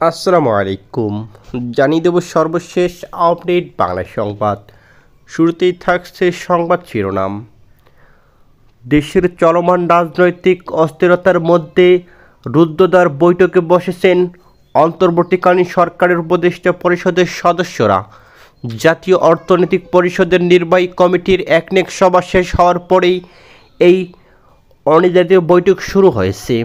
আসসালামু আলাইকুম। জানিয়ে দেব সর্বশেষ আপডেট বাংলা সংবাদ। শুরুতেই থাকছে সংবাদ শিরোনাম। দেশের চলমান রাজনৈতিক অস্থিরতার মধ্যে রুদ্ধদ্বার বৈঠকে বসেছেন অন্তর্বর্তীকালীন সরকারের উপদেষ্টা পরিষদের সদস্যরা। জাতীয় অর্থনৈতিক পরিষদের নির্বাহী কমিটির একনেক সভা শেষ হওয়ার পরেই এই অনির্ধারিত বৈঠক শুরু হয়েছে।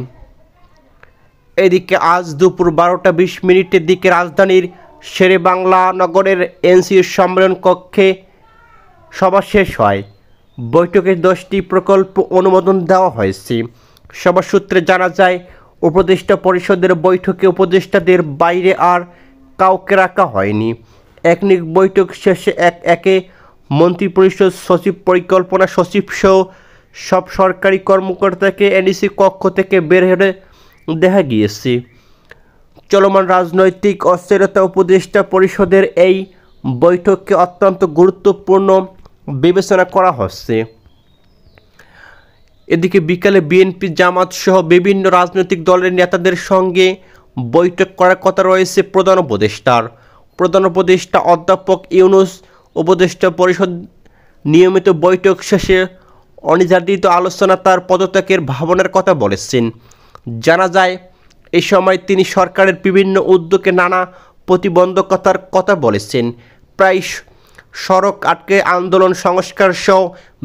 এদিকে আজ দুপুর 12:20 দিকে রাজধানীর শেরেবাংলা নগরের এনসিও সম্মেলন কক্ষে সভা শেষ হয়। বৈঠকে 10টি প্রকল্প অনুমোদন দেওয়া হয়েছে। সভা সূত্রে জানা যায়, উপদেষ্টা পরিষদের বৈঠকে উপদেষ্টাদের বাইরে আর কাউকে রাখা হয়নি। একনেক বৈঠক শেষে একে মন্ত্রিপরিষদ সচিব, পরিকল্পনা সচিব সহ সব সরকারি কর্মকর্তাকে এনইসি কক্ষ থেকে বের হয়ে দেখা গিয়েছে। চলমান রাজনৈতিক অস্থিরতা উপদেষ্টা পরিষদের এই বৈঠককে অত্যন্ত গুরুত্বপূর্ণ বিবেচনা করা হচ্ছে। এদিকে বিকালে বিএনপি, জামাত সহ বিভিন্ন রাজনৈতিক দলের নেতাদের সঙ্গে বৈঠক করার কথা রয়েছে প্রধান উপদেষ্টার। প্রধান উপদেষ্টা অধ্যাপক ইউনূস উপদেষ্টা পরিষদ নিয়মিত বৈঠক শেষে অনির্ধারিত আলোচনা তার পদত্যাগের ভাবনার কথা বলেছেন। জানা যায়, এই সময় তিনি সরকারের বিভিন্ন উদ্যোগে নানা প্রতিবন্ধকতার কথা বলেছেন। প্রায় সড়ক আটকে আন্দোলন, সংস্কার সহ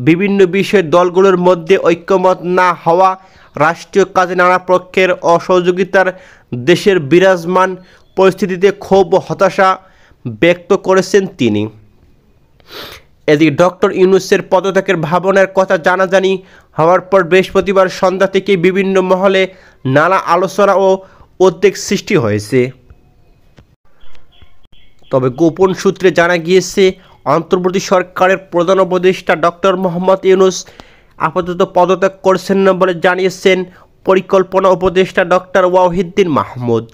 বিভিন্ন বিষয়ে দলগুলোর মধ্যে ঐক্যমত না হওয়া, রাষ্ট্রীয় কাজে নানা পক্ষের অসহযোগিতার দেশের বিরাজমান পরিস্থিতিতে ক্ষোভ ও হতাশা ব্যক্ত করেছেন তিনি। এদিকে ডক্টর ইউনূসের পদত্যাগের ভাবনার কথা জানাজানি হওয়ার পর বৃহস্পতিবার সন্ধ্যা থেকে বিভিন্ন মহলে নানা আলোচনা ও উদ্বেগ সৃষ্টি হয়েছে। তবে গোপন সূত্রে জানা গিয়েছে, অন্তর্বর্তী সরকারের প্রধান উপদেষ্টা ডক্টর মোহাম্মদ ইউনূস আপাতত পদত্যাগ করছেন না বলে জানিয়েছেন পরিকল্পনা উপদেষ্টা ডক্টর ওয়াহিদুদ্দীন মাহমুদ।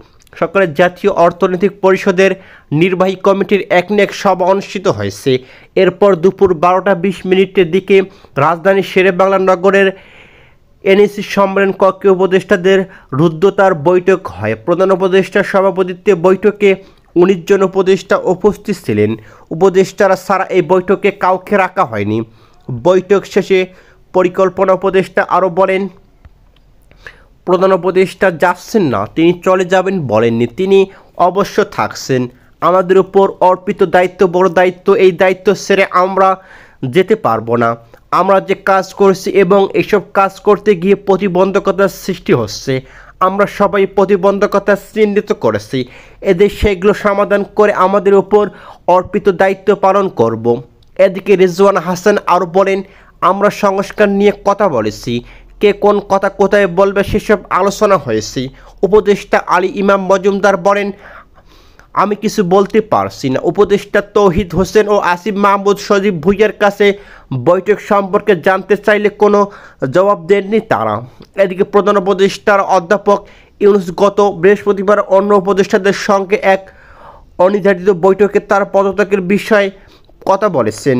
সকালে জাতীয় অর্থনৈতিক পরিষদের নির্বাহী কমিটির একনেক সভা অনুষ্ঠিত হয়েছে। এরপর দুপুর 12:20 দিকে রাজধানীর শেরেবাংলা নগরের এনইসি সম্মেলন কক্ষে উপদেষ্টাদের রুদ্ধদ্বার বৈঠক হয়। প্রধান উপদেষ্টার সভাপতিত্বে বৈঠকে 19 জন উপদেষ্টা উপস্থিত ছিলেন। উপদেষ্টারা ছাড়া এই বৈঠকে কাউকে রাখা হয়নি। বৈঠক শেষে পরিকল্পনা উপদেষ্টা আরও বলেন, প্রধান উপদেষ্টা যাচ্ছেন না, তিনি চলে যাবেন বলেননি, তিনি অবশ্য থাকছেন। আমাদের উপর অর্পিত দায়িত্ব বড় দায়িত্ব, এই দায়িত্ব ছেড়ে আমরা যেতে পারবো না। আমরা যে কাজ করছি এবং এসব কাজ করতে গিয়ে প্রতিবন্ধকতার সৃষ্টি হচ্ছে, আমরা সবাই প্রতিবন্ধকতা চিহ্নিত করেছি। এদের সেগুলো সমাধান করে আমাদের উপর অর্পিত দায়িত্ব পালন করব। এদিকে রিজওয়ান হাসান আরও বলেন, আমরা সংস্কার নিয়ে কথা বলেছি, কে কোন কথা কোথায় বলবে সেসব আলোচনা হয়েছে। উপদেষ্টা আলী ইমাম মজুমদার বলেন, আমি কিছু বলতে পারছি না। উপদেষ্টা তৌহিদ হোসেন ও আসিফ মাহমুদ সজীব ভুঁইয়ার কাছে বৈঠক সম্পর্কে জানতে চাইলে কোনো জবাব দেননি তারা। এদিকে প্রধান উপদেষ্টার অধ্যাপক ইউনূস গত বৃহস্পতিবার অন্য উপদেষ্টাদের সঙ্গে এক অনির্ধারিত বৈঠকে তার পদত্যাগের বিষয়ে কথা বলেছেন।